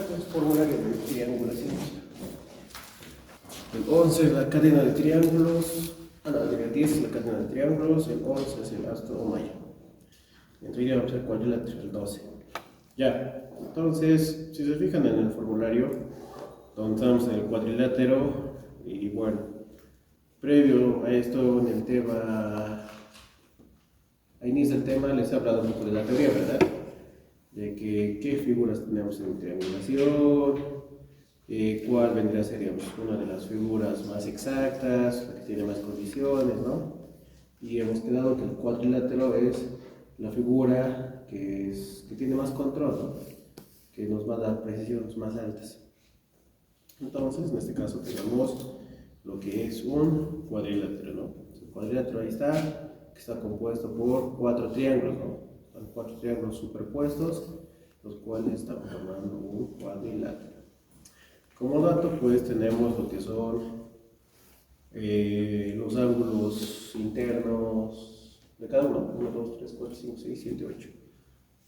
es formulario de triangulación. El 11 es la cadena de triángulos. El 10 es la cadena de triángulos. El 11 es el astro o maya. Entonces vamos a hacer cuadrilátero, el 12. Ya. Entonces, si se fijan en el formulario, donde estamos en el cuadrilátero, y bueno, previo a esto, en el tema, a inicio del tema, les he hablado un poco de la teoría, ¿verdad? De que qué figuras tenemos en triangulación, cuál vendría a ser, digamos, una de las figuras más exactas, la que tiene más condiciones, ¿no? Y hemos quedado que el cuadrilátero es la figura que tiene más control, ¿no? Que nos va a dar precisiones más altas. Entonces, en este caso tenemos lo que es un cuadrilátero, ¿no? El cuadrilátero ahí está, que está compuesto por 4 triángulos, ¿no? Son 4 triángulos superpuestos, los cuales están formando un cuadrilátero. Como dato, pues tenemos lo que son los ángulos internos de cada uno, 1, 2, 3, 4, 5, 6, 7, 8,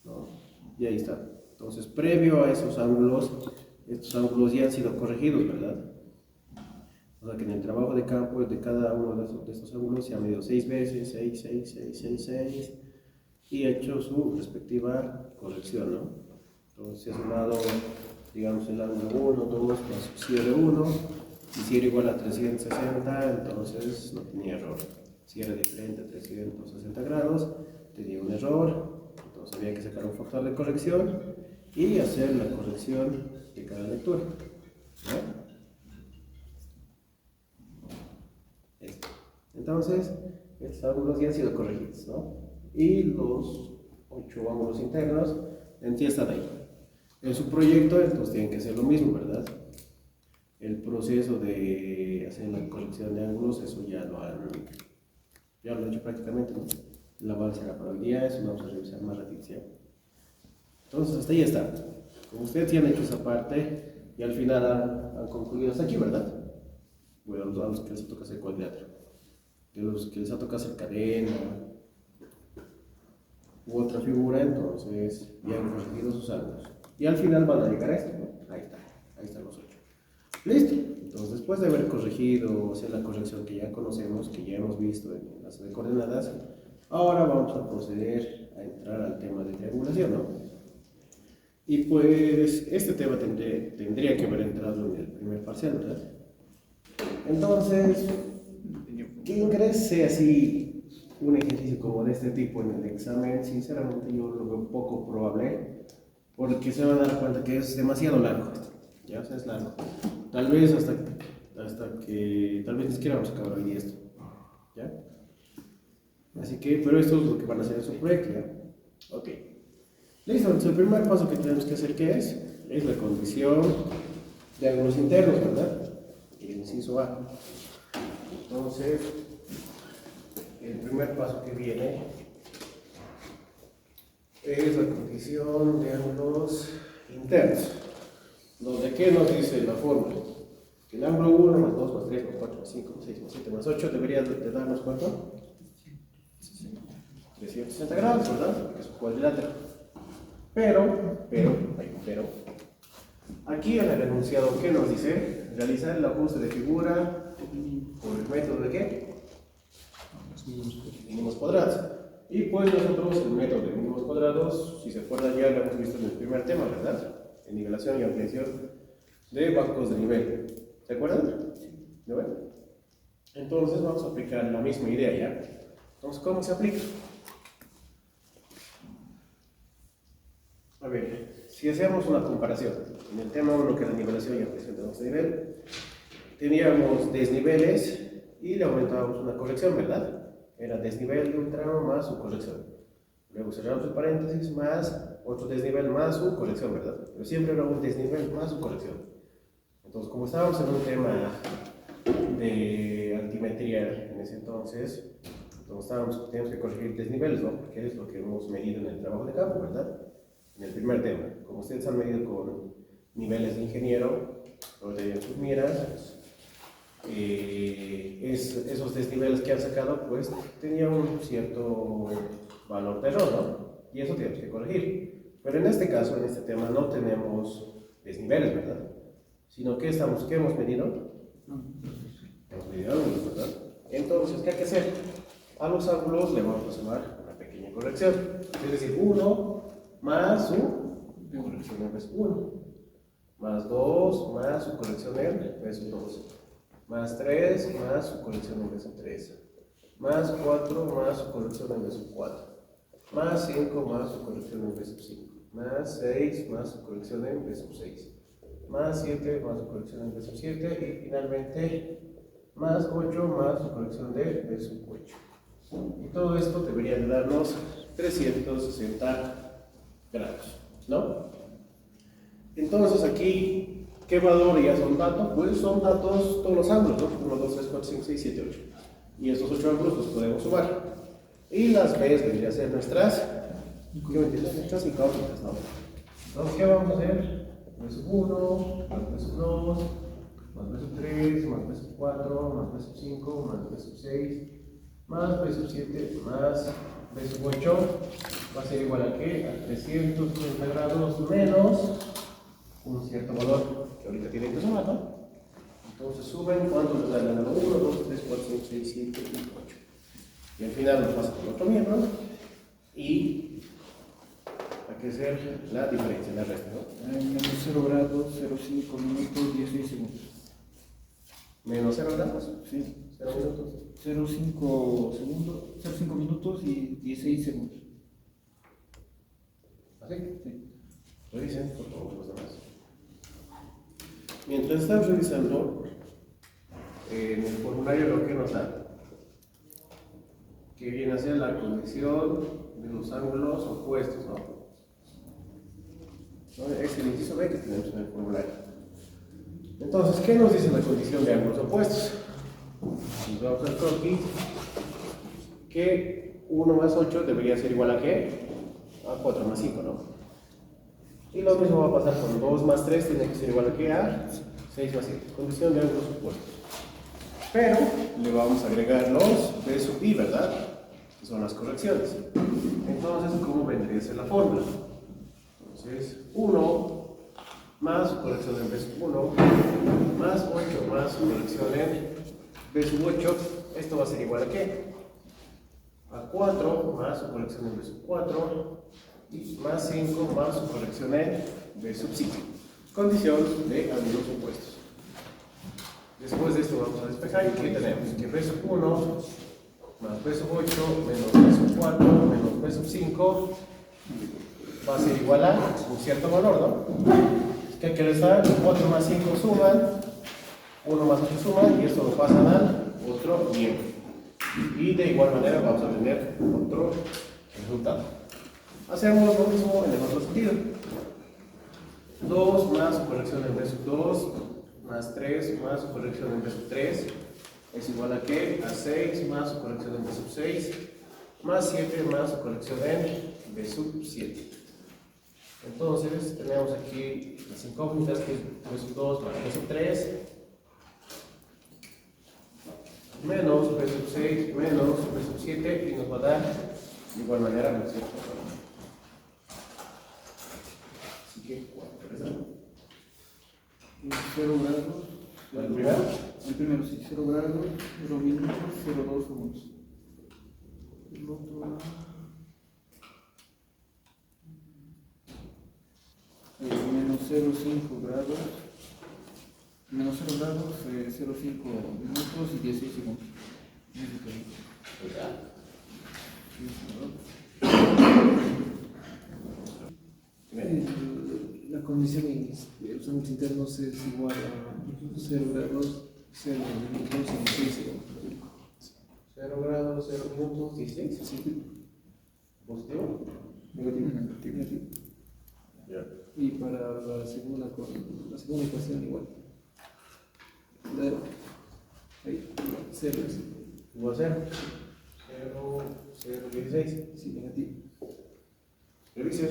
¿no? Y ahí está. Entonces, previo a esos ángulos, estos ángulos ya han sido corregidos, ¿verdad? O sea que en el trabajo de campo de cada uno de estos ángulos se ha medido 6 veces, 6, 6, 6, 6, 6, y ha hecho su respectiva corrección, ¿no? Entonces se ha sumado, digamos, el ángulo 1, 2, más cierre 1, y si era igual a 360, entonces no tenía error. Si era diferente a 360 grados, tenía un error, entonces había que sacar un factor de corrección y hacer la corrección de cada lectura, ¿no? Entonces, estos ángulos ya han sido corregidos, ¿no? Y los 8 ángulos internos en sí están ahí. En su proyecto, entonces tienen que hacer lo mismo, ¿verdad? El proceso de hacer la corrección de ángulos, eso ya lo han hecho prácticamente, ¿no? El avance será para hoy día, eso lo vamos a revisar más rápido, ¿sí? Entonces, hasta ahí está. Como ustedes ya han hecho esa parte y al final han concluido hasta aquí, ¿verdad? Bueno, a los que les toca hacer cuadrilátero, de los que les ha tocado hacer cadena u otra figura, entonces ya han corregido sus ángulos. Y al final van a llegar a esto, ¿no? Ahí están los 8. Listo. Entonces, después de haber corregido, o sea, la corrección que ya conocemos, que ya hemos visto en las de coordenadas, ahora vamos a proceder a entrar al tema de triangulación, ¿no? Y pues, este tema tendría que haber entrado en el primer parcial, ¿verdad? Entonces, que ingrese así un ejercicio como de este tipo en el examen, sinceramente yo lo veo poco probable, porque se van a dar cuenta que es demasiado largo esto, ya, o sea, es largo. Tal vez hasta que, tal vez ni siquiera vamos a acabar hoy esto, ¿ya? Así que, pero esto es lo que van a hacer en su proyecto, ¿ya? Ok. Listo, entonces el primer paso que tenemos que hacer, ¿qué es? Es la condición de ángulos internos, ¿verdad? El inciso A. Entonces, el primer paso que viene es la condición de ángulos internos. ¿De qué nos dice la fórmula? Que el ángulo 1 más 2 más 3 más 4 más 5 más 6 más 7 más 8 debería de darnos ¿cuánto? 360 grados, ¿verdad? Porque es un cuadrilátero. Pero, aquí en el enunciado, ¿qué nos dice? Realizar el ajuste de figura por el método de ¿qué? Mínimos cuadrados. Y pues nosotros el método de mínimos cuadrados, si se acuerdan ya lo hemos visto en el primer tema, ¿verdad? En nivelación y ampliación de bancos de nivel. ¿Se acuerdan? ¿No ven? Entonces vamos a aplicar la misma idea, ¿ya? Entonces, ¿cómo se aplica? A ver, si hacemos una comparación, en el tema 1 que es la nivelación y ampliación de bancos de nivel, teníamos desniveles y le aumentábamos una corrección, ¿verdad? Era desnivel de un tramo más su corrección. Luego cerramos el paréntesis más otro desnivel más su corrección, ¿verdad? Pero siempre era un desnivel más su corrección. Entonces, como estábamos en un tema de altimetría en ese entonces teníamos que corregir desniveles, ¿no? Porque es lo que hemos medido en el trabajo de campo, ¿verdad? En el primer tema. Como ustedes han medido con niveles de ingeniero, lo tenían sus miras, esos desniveles que han sacado, pues tenían un cierto valor de error, ¿no? Y eso tenemos que corregir. Pero en este caso, en este tema, no tenemos desniveles, ¿verdad? Sino que ¿qué hemos medido? Hemos medido ángulos, ¿verdad? Entonces, ¿qué hay que hacer? A los ángulos le vamos a sumar una pequeña corrección. Es decir, 1 más su corrección en peso 1, más 2 más su corrección en peso 2, más 3 más su corrección en peso 3, más 4 más su corrección en peso 4, más 5 más su corrección en peso 5, más 6 más su corrección en peso 6, más 7 más su corrección en peso 7 y finalmente más 8 más su corrección de peso 8. Y todo esto debería de darnos 360 grados, ¿no? Entonces aquí, ¿qué valor ya son datos? Pues son datos todos los ángulos, ¿no? 1, 2, 3, 4, 5, 6, 7, 8. Y estos 8 ángulos los podemos sumar. Y las B's deberían ser nuestras incógnitas, ¿no? Entonces, ¿qué vamos a hacer? Peso 1, más peso 2, más peso 3, más peso 4, más peso 5, más peso 6, más peso 7, más peso 8, va a ser igual a ¿qué? A 330 grados menos un cierto valor que ahorita tienen que sumar, ¿no? Entonces suben, ¿cuánto les da el ángulo? 1, 2, 3, 4, 5, 6, 7 y 8. Y al final nos pasa con otro miembro y hay que hacer la diferencia, la resta, ¿no? Menos 0 grados, 0,5 minutos, 16 segundos. Menos 0 grados, Sí. 0 minutos. 0,5 segundos, 0,5 minutos y 16 segundos. ¿Así? Sí. Revisen, por favor, los demás. Mientras están revisando, en el formulario lo que nos da, que viene a ser la condición de los ángulos opuestos, ¿no? Es el inciso B que tenemos en el formulario. Entonces, ¿qué nos dice la condición de ángulos opuestos? Nos vamos al croquis, que 1 más 8 debería ser igual a ¿qué? A 4 más 5, ¿no? Y lo mismo va a pasar con 2 más 3, tiene que ser igual a ¿qué? A 6 más 7. Condición de ángulos opuestos. Pero le vamos a agregar los B sub I, ¿verdad? Que son las correcciones. Entonces, ¿cómo vendría a ser la fórmula? Entonces, 1 más su corrección en B sub 1, más 8 más su corrección en B sub 8, esto va a ser igual a ¿qué? A 4 más su corrección en B sub 4, y más 5 más su corrección en B sub 5. Condición de ángulos opuestos. Después de esto vamos a despejar y ¿qué tenemos? Que B sub 1 más B sub 8 menos B sub 4 menos B sub 5 va a ser igual a un cierto valor, ¿no? ¿Qué hay que restar? 4 más 5 suman, 1 más 8 suman y esto lo pasan al otro miembro. Y de igual manera vamos a tener otro resultado. Hacemos lo mismo en el otro sentido. 2 más su corrección en B sub 2 más 3 más su corrección en B sub 3 es igual a ¿qué? A 6 más su corrección en B sub 6 más 7 más su corrección en B sub 7. Entonces tenemos aquí las incógnitas que es B sub 2 más B sub 3 menos B sub 6 menos B sub 7 y nos va a dar de igual manera un cierto valor. Así que, ¿verdad? 0 grados. ¿El primero? El primero, sí. 0 grados, 0 minutos, 0,2 segundos. El otro. Menos 0,5 grados. Menos 0 grados, 0,5 minutos y 16 segundos. La condición en los ángulos internos es igual a 0 grados, 0 minutos y 16 segundos. 0 grados, 0 minutos, 16. Sí. ¿Positivo? Negativo. Ya. Y para la segunda ecuación igual. Ahí, 0. Igual 0. 0, 0, 16. Sí, negativo. Revisen,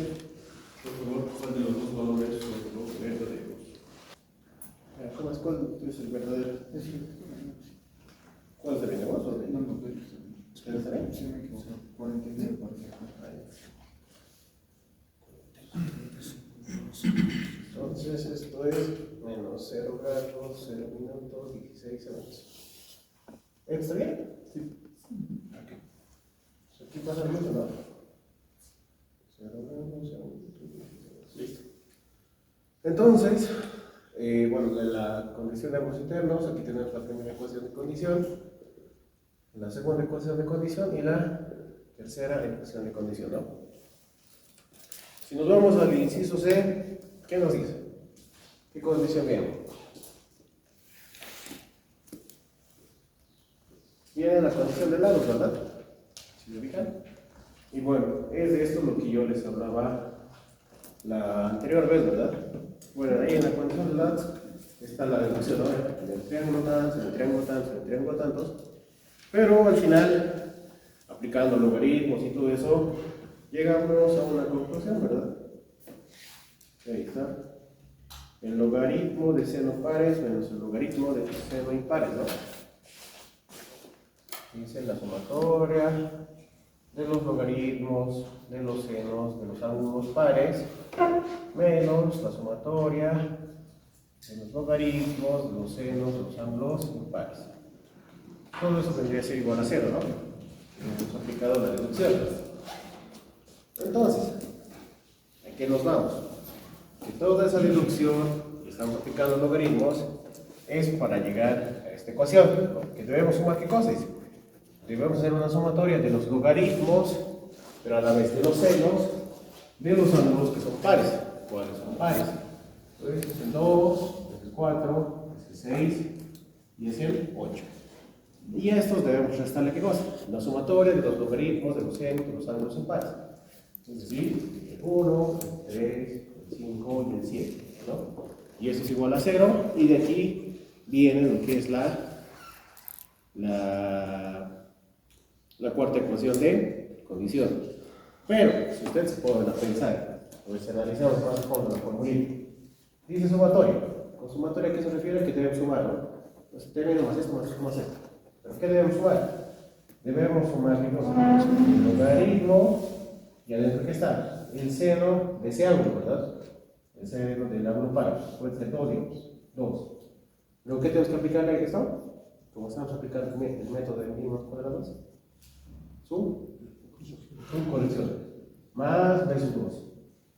por favor, cuál de los dos valores son los verdaderos. ¿Cómo es? ¿Cuál es el verdadero? ¿Cuál es el bien? ¿Cuál es el No, bien? no, no. ¿Ustedes saben? Sí, me equivoco. 49 parece. Entonces, Entonces esto es menos 0 grados, 0 minutos, 16 segundos. ¿Está bien? Sí. Okay. Aquí pasa mucho, ¿no? 0 grados, 0 minutos, 16. Listo. Entonces, bueno, la condición de ambos internos, aquí tenemos la primera ecuación de condición, la segunda ecuación de condición y la tercera ecuación de condición, ¿no? Si nos vamos al inciso C, ¿qué nos dice? ¿Qué condición viene? Viene la condición de lados, ¿verdad? ¿Sí lo ubican? Y bueno, es de esto lo que yo les hablaba la anterior vez, ¿verdad? Bueno, ahí en la condición de lados está la deducción, ¿no? El triángulo tantos, el triángulo tantos, el triángulo tantos. Pero al final, aplicando logaritmos y todo eso, llegamos a una conclusión, ¿verdad? Ahí está. El logaritmo de seno pares menos el logaritmo de seno impares, ¿no? Dice la sumatoria de los logaritmos de los senos de los ángulos pares menos la sumatoria de los logaritmos de los senos de los ángulos impares. Todo eso tendría que ser igual a 0, ¿no? Hemos aplicado la deducción. Entonces, ¿a qué nos vamos? Que toda esa deducción que estamos aplicando logaritmos es para llegar a esta ecuación, ¿no? Que debemos sumar ¿qué cosas? Debemos hacer una sumatoria de los logaritmos, pero a la vez de los senos, de los ángulos que son pares. ¿Cuáles son pares? Entonces es el 2, es el 4, es el 6 y es el 8. Y a estos debemos restarle ¿qué cosa? La sumatoria de los logaritmos de los senos de los ángulos impares. Es decir, el 1, el 3, el 5 y el 7, ¿no? Y eso es igual a 0, y de aquí viene lo que es la cuarta ecuación de condición. Pero, si ustedes se ponen a pensar, o si analizamos más a fondo la formulita, dice sumatoria. Con sumatoria, ¿a qué se refiere? Que debemos sumar, ¿no? Entonces, término más esto, más esto, más esto. ¿Pero qué debemos sumar? Debemos sumar el logaritmo, y adentro ¿qué está? El seno de ese ángulo, ¿verdad? El seno del ángulo par. Puede ser 2, digamos. 2. ¿Pero qué tenemos que aplicarle a esto? Como estamos aplicando el método de mínimos cuadrados. Subcorrección. Más versus 2.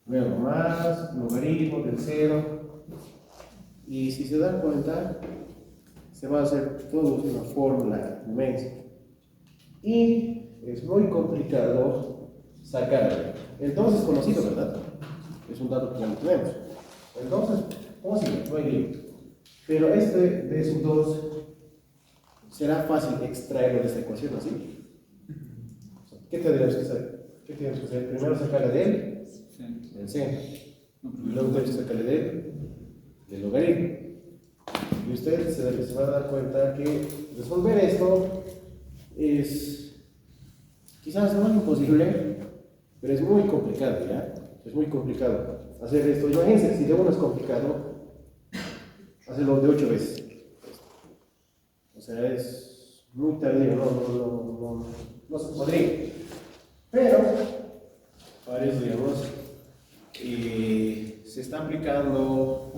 Luego, más logaritmo del 0. Y si se dan cuenta, se va a hacer todo una fórmula inmensa. Y es muy complicado sacarlo. El 2 es conocido, ¿verdad? Es un dato que ya lo tenemos. El 2 es posible, no hay límite. Pero de esos 2 será fácil extraerlo de esta ecuación, ¿así? ¿Qué tendríamos que hacer? ¿Qué tenemos que hacer? Primero sacarle de él, del seno. Y luego tenemos que sacarle de él, del logaritmo. Y usted se va a dar cuenta que resolver esto es quizás no es imposible, pero es muy complicado, ¿ya? Es muy complicado hacer esto. Imagínense, si de uno es complicado, hacerlo de 8 veces. O sea, es muy tardío, no se podría. Pero, para eso, digamos, se está aplicando,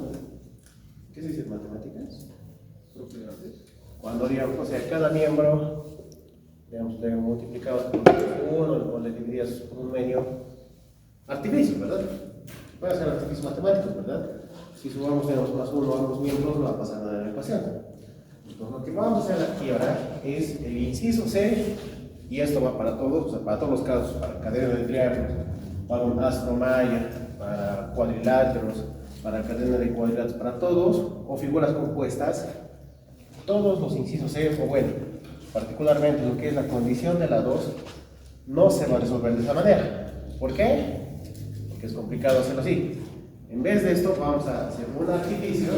¿qué se dice en matemáticas? Propiedades. Cuando, digamos, o sea, cada miembro, digamos, le multiplicado por 1, o le divididas por un medio artificio, ¿verdad? Puede ser artificios matemáticos, ¿verdad? Si sumamos, digamos, más 1 a ambos miembros, no va a pasar nada en la ecuación. Entonces, lo que vamos a hacer aquí ahora es el inciso C, y esto va para todos, o sea, para todos los casos, para cadena de triángulos, para un astro maya, para cuadriláteros, para cadena de cuadriláteros, para todos, o figuras compuestas, todos los incisos C, o bueno, particularmente lo que es la condición de la 2, no se va a resolver de esa manera. ¿Por qué? Porque es complicado hacerlo así. En vez de esto, vamos a hacer un artificio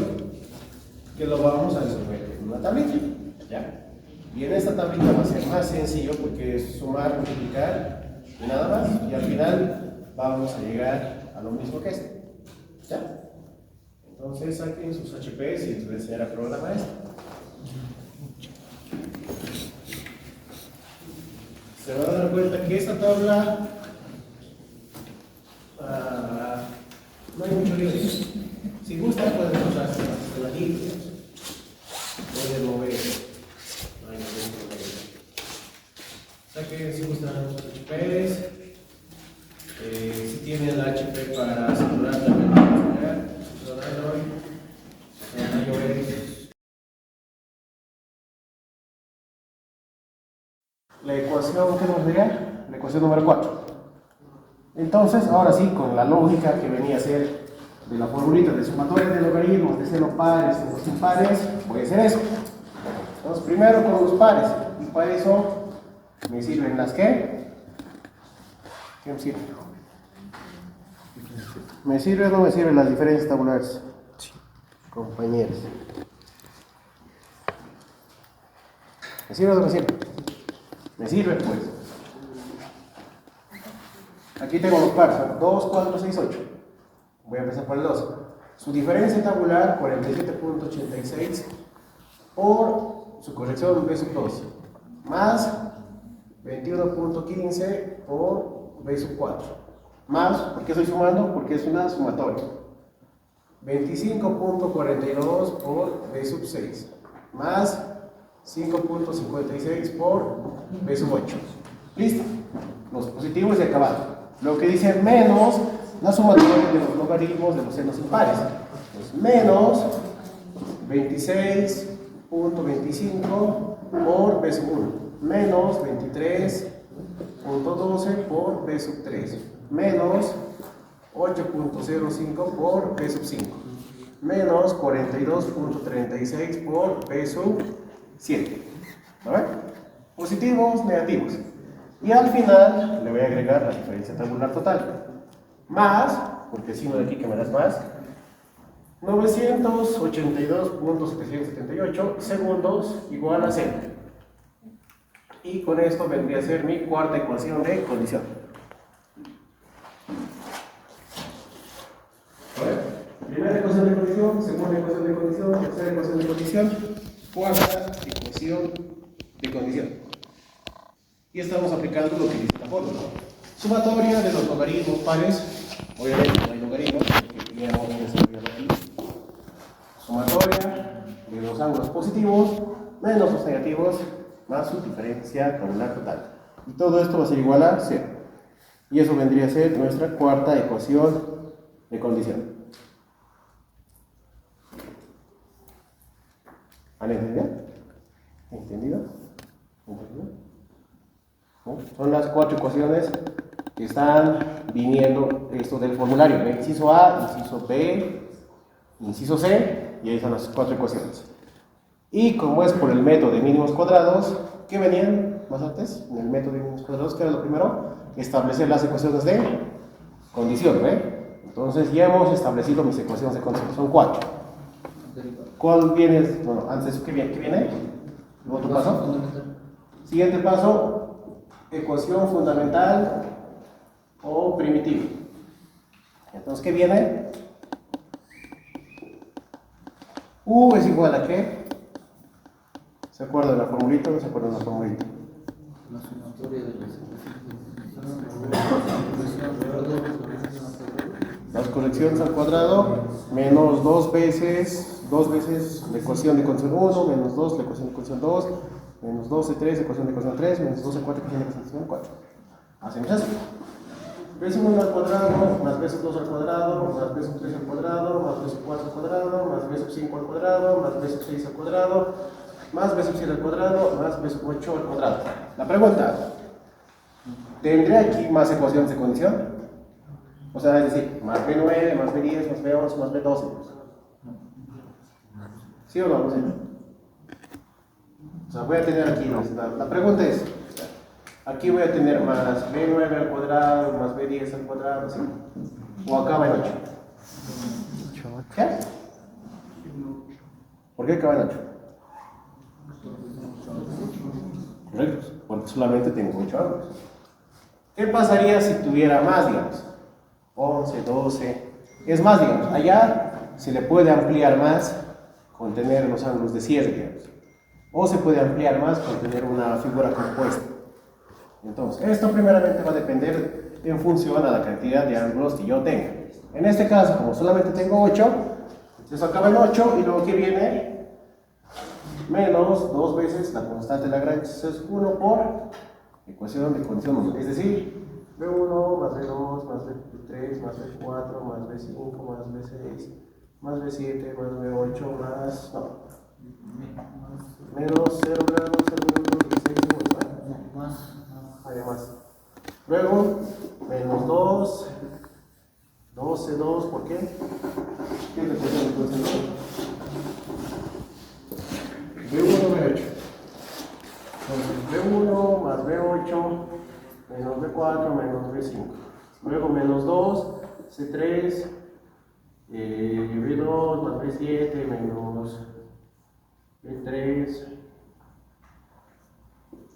que lo vamos a resolver en una tablita, ¿ya? Y en esta tablita va a ser más sencillo porque es sumar, multiplicar y nada más. Y al final vamos a llegar a lo mismo que esto, ¿ya? Entonces saquen sus HPs y les voy a enseñar a programar esto. Se van a dar cuenta que esta tabla no hay mucho lío. Si gustan, pueden usar la línea. Pueden mover. No hay ningún problema. O sea que si gustan los HPs, si tienen el HP para celular, también lo pueden poner. Son Android, iOS. La ecuación, ¿qué nos diría? La ecuación número 4. Entonces, ahora sí, con la lógica que venía a ser de la formulita de sumatoria de logaritmos de seno pares o sin pares, voy a hacer eso. Entonces, primero con los pares, y para eso me sirven las que. ¿Qué me sirve? ¿Me sirve o no me sirven las diferencias tabulares? Sí. Compañeros. ¿Me sirve o no me sirve? Me sirve, pues. Aquí tengo los pares, 2, 4, 6, 8. Voy a empezar por el 2. Su diferencia tabular, 47.86 por su corrección B sub 2, más 21.15 por B sub 4, más, ¿por qué estoy sumando? Porque es una sumatoria. 25.42 por B sub 6, más 5.56 por B sub 8. Listo. Los positivos y acabado. Lo que dice menos la sumatoria de los logaritmos de los senos impares. Pues menos 26.25 por B sub 1. Menos 23.12 por B sub 3. Menos 8.05 por B sub 5. Menos 42.36 por B sub 7. ¿Vale? Positivos, negativos. Y al final le voy a agregar la diferencia tabular total. Más, porque si no de aquí que me das más, 982.778 segundos igual a 0. Y con esto vendría a ser mi cuarta ecuación de condición. Primera ecuación de condición, segunda ecuación de condición, tercera ecuación de condición, cuarta ecuación de condición. Y estamos aplicando lo que dice la fórmula. Sumatoria de los logaritmos pares, obviamente no hay logaritmos, porque ya hemos desarrollado aquí. Sumatoria de los ángulos positivos menos los negativos, más su diferencia tabular total. Y todo esto va a ser igual a 0. Y eso vendría a ser nuestra cuarta ecuación de condición. ¿Han entendido? ¿Entendido? ¿Entendido? ¿No? Son las 4 ecuaciones que están viniendo esto del formulario. Inciso A, inciso B, inciso C, y ahí están las 4 ecuaciones. Y como es por el método de mínimos cuadrados, ¿qué venían más antes? En el método de mínimos cuadrados, ¿qué era lo primero? Establecer las ecuaciones de condición, Entonces ya hemos establecido mis ecuaciones de condición, son 4. ¿Cuál viene? Bueno, antes de eso, ¿qué viene? ¿El otro paso? Siguiente paso. Ecuación fundamental o primitiva. Entonces, ¿qué viene? U es igual a ¿qué? ¿Se acuerdan de la formulita o no se acuerdan de la formulita? La sumatoria de las correcciones al cuadrado menos 2 veces la ecuación de condición 1, menos 2 la ecuación de condición 2, menos 12, 3, ecuación de ecuación 3, menos 12, 4, ecuación de ecuación 4. Hacemos eso. B sub 1 al cuadrado, más B sub 2 al cuadrado, más B sub 3 al cuadrado, más B sub 4 al cuadrado, más B sub 5 al cuadrado, más B sub 6 al cuadrado, más B sub 7 al cuadrado, más B sub 8 al cuadrado. La pregunta, ¿tendré aquí más ecuaciones de condición? O sea, es decir, más B9, más B10, más B11, más B12. ¿Sí o no? ¿Sí? O sea, voy a tener aquí, la pregunta es, aquí voy a tener más B9 al cuadrado, más B10 al cuadrado, ¿sí? O acaba en 8. ¿Qué? ¿Por qué acaba en 8? Correcto, porque solamente tengo 8 ángulos. ¿Qué pasaría si tuviera más, digamos? 11, 12. Es más, digamos, allá se le puede ampliar más con tener los ángulos de cierre, digamos. O se puede ampliar más con tener una figura compuesta. Entonces, esto primeramente va a depender en función a la cantidad de ángulos que yo tenga. En este caso, como solamente tengo 8, Eso acaba en 8 y luego ¿qué viene? Menos 2 veces la constante de Lagrange. Eso es 1 por ecuación de condición 1. Es decir, B1 más B2 más B3 más B4 más B5 más B6 más B7 más B8 más... no. Menos 0 grados, 0 minutos, 16 segundos. Además. Luego, menos 2, 12, 2, ¿por qué? ¿Qué es la ecuación de condición 1? B1, B8. Entonces, B1 más B8 menos B4 menos B5. Luego, menos 2, C3, B2 más B7 menos B3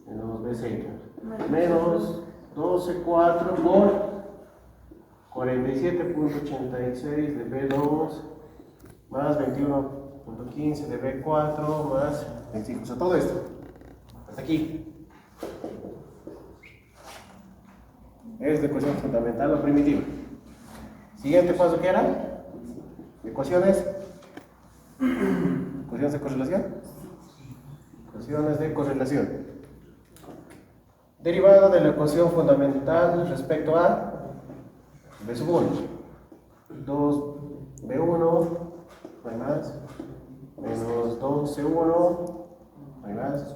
menos B6 menos 12,4 por 47,86 de B2 más 21,15 de B4 más 25. O sea, todo esto hasta aquí es de ecuación fundamental o primitiva. Siguiente paso, ¿qué era? Ecuaciones. ¿Ecuaciones de correlación? Ecuaciones de correlación. Derivado de la ecuación fundamental respecto a B sub 1. 2B1, no hay más. Menos 2C1, no hay más.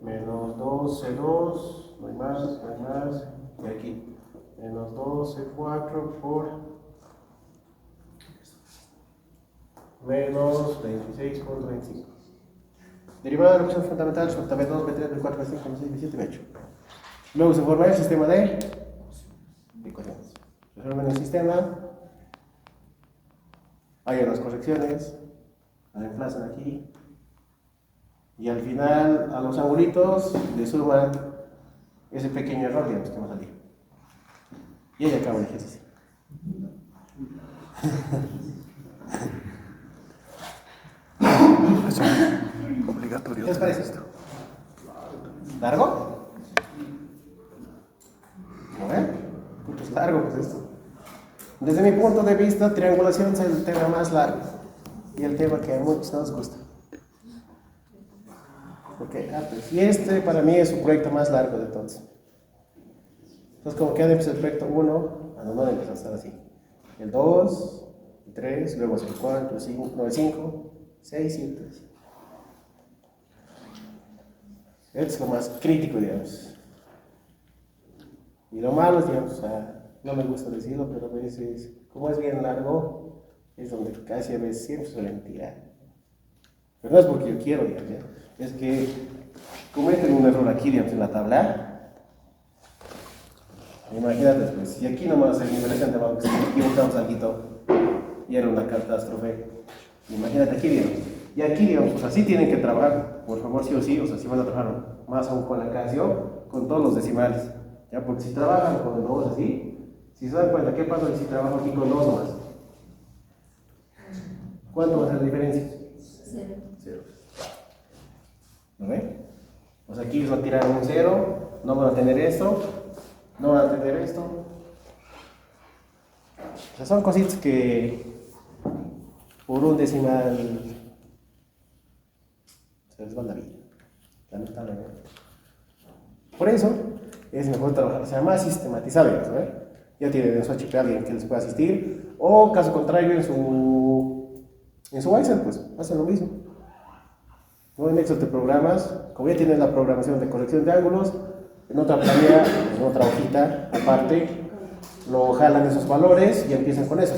Menos 2C2, no hay más, no hay más. Y aquí. Menos 2C4 por menos 26,25. Derivada de la ecuación fundamental respecto a B2, B3, B4, B5, B6, B7, B8. Luego se forma el sistema de ecuaciones. Se forma el sistema, hay unas correcciones, la reemplazan aquí, y al final a los angelitos le suman ese pequeño error, digamos, que va a salir. Y ahí acaba el ejercicio. Obligatorio. ¿Qué les parece esto? ¿Largo? ¿No ven? Es largo pues esto. Desde mi punto de vista, triangulación es el tema más largo y el tema que a muchos nos gusta. Okay, pues, y este para mí es su proyecto más largo de todos. Entonces, como queda el proyecto 1, no debe empezar a estar así. El 2, el 3, luego el 4, el 5, no, el 5, 6, 7. Esto es lo más crítico, digamos. Y lo malo, digamos, o sea, no me gusta decirlo, pero a veces, como es bien largo, es donde casi a veces siempre suelen tirar. Pero no es porque yo quiero, digamos, ¿ya? Es que cometen un error aquí, digamos, en la tabla. Imagínate, pues, si aquí nomás el nivelación de banco, si nos equivocamos algo, y era una catástrofe. Imagínate aquí, digamos. Y aquí, digamos, pues así tienen que trabajar, por favor, sí o sí, o sea, si van a trabajar más aún con la canción, con todos los decimales. ¿Ya? Porque si trabajan con dos así, si se dan cuenta, ¿qué pasa si trabajo aquí con dos más? ¿Cuánto va a ser la diferencia? 0. ¿No ven? O sea, aquí les va a tirar un 0, no van a tener esto, no van a tener esto. O sea, son cositas que por un decimal se les va la vida, lamentablemente. Por eso es mejor trabajar, o sea, más sistematizado, ¿no? Ya tienen en su HP alguien que les pueda asistir, o caso contrario en su Excel, pues hacen lo mismo. ¿No? En Excel te programas, como ya tienes la programación de corrección de ángulos, en otra planilla, en otra hojita aparte, lo jalan esos valores y empiezan con eso.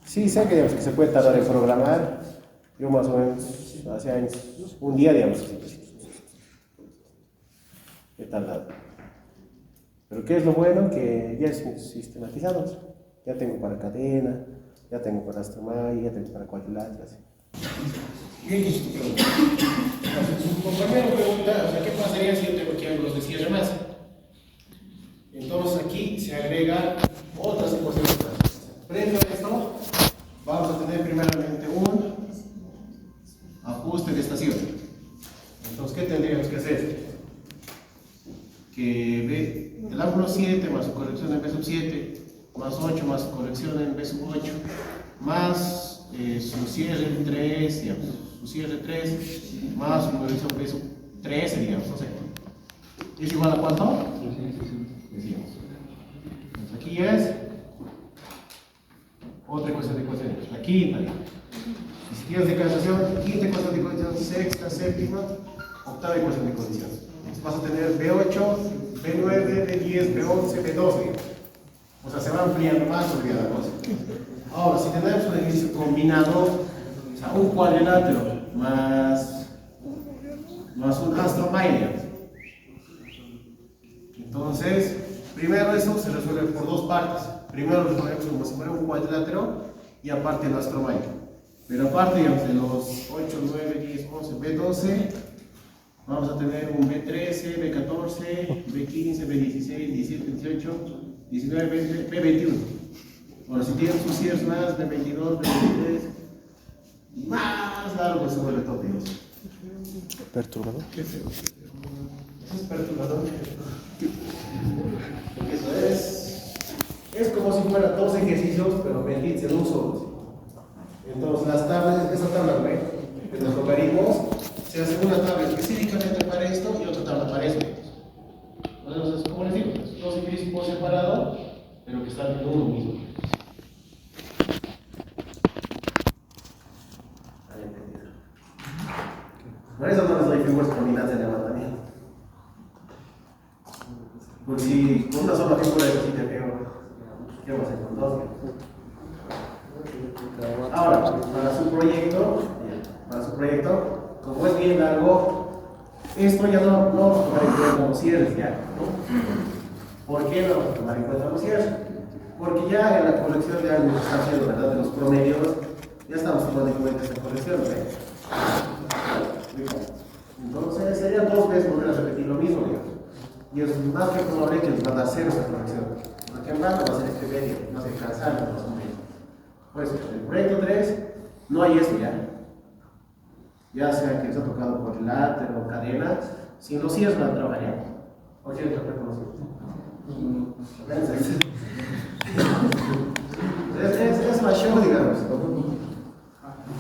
Sí, sé que, digamos, que se puede tardar en programar. Yo más o menos hace años, un día, digamos, he tardado. Pero ¿qué es lo bueno? Que ya es sistematizado. Ya tengo para cadena, ya tengo para Astromai, ya tengo para cuadriláteras. Bien, su compañero pregunta, o sea, ¿qué pasaría si yo tengo aquí ángulos de cierre más? Entonces aquí se agrega otras ecuaciones. Previo a esto, vamos a tener primeramente un ajuste de estación. Entonces, ¿qué tendríamos que hacer? Que ve el ángulo 7 más su corrección en B sub 7 más 8 más su corrección en B sub 8 más su cierre 3, digamos, su cierre 3 más su corrección peso 13, digamos, no sé. ¿Es igual a cuánto? 360. Entonces aquí es otra ecuación de ecuaciones, la quinta. Y si tienes declaración, quinta ecuación de condición, sexta, séptima, octava ecuación de condición. Entonces vas a tener B8, B9, B10, B11, B12. O sea, se va ampliando más sobre la cosa. Ahora, si tenemos un ejercicio combinado, o sea, un cuadrilátero más un astromalia. Entonces, primero eso se resuelve por dos partes. Primero lo resolvemos como si fuera un cuadrilátero y aparte el astromalia. Pero aparte, digamos, de los 8, 9, 10, 11, B12, vamos a tener un B13, B14, B15, B16, 17, 18, 19, 20, B21. Ahora, si tienen sus cierres más, B22, B23, más largo se vuelve todo, Dios. Perturbador. Eso es perturbador. Eso es como si fueran dos ejercicios, pero medidos en un solo. Entonces, las tablas, esa tabla, ¿ve? De los logaritmos, se hace una tabla específicamente para esto y otra tabla para esto. Entonces, como les digo, dos ejercicios por separado, pero que están en uno mismo. Por eso no les doy figuras combinadas de levantamiento. Porque si con una sola figura es así, ¿qué vamos a hacer con dos? Ahora, para su proyecto, como es bien largo, esto ya no vamos a tomar en cuenta los cierres ya, ¿no? ¿Por qué no vamos a tomar en cuenta los cierres? Porque ya en la colección de algo que está haciendo, ¿verdad? De los promedios, ya estamos tomando en cuenta esta colección, ¿no? Entonces sería dos veces volver a repetir lo mismo, digamos. Y es más que probable que nos van a hacer esa corrección. Porque en vano va a ser este medio, no se cansar más o menos. Pues el proyecto 3 no hay esto ya. Ya sea que se ha tocado por látero o cadena, sin los cierres van a trabajar. ¿O quieren tratar con los cierres? Es más show, digamos.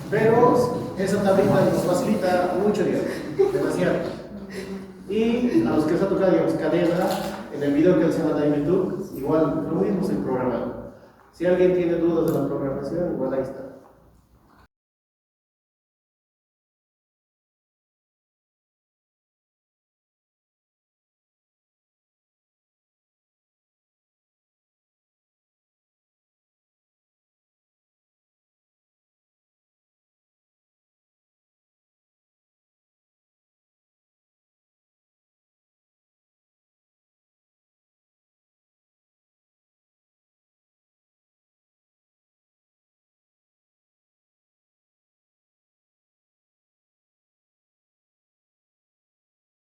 Pero esa tablita nos facilita mucho, digamos, demasiado. Y a los que les ha tocado, digamos, cadena, en el video que les han dado en YouTube, igual lo mismo es el programado. Si alguien tiene dudas de la programación, igual ahí está.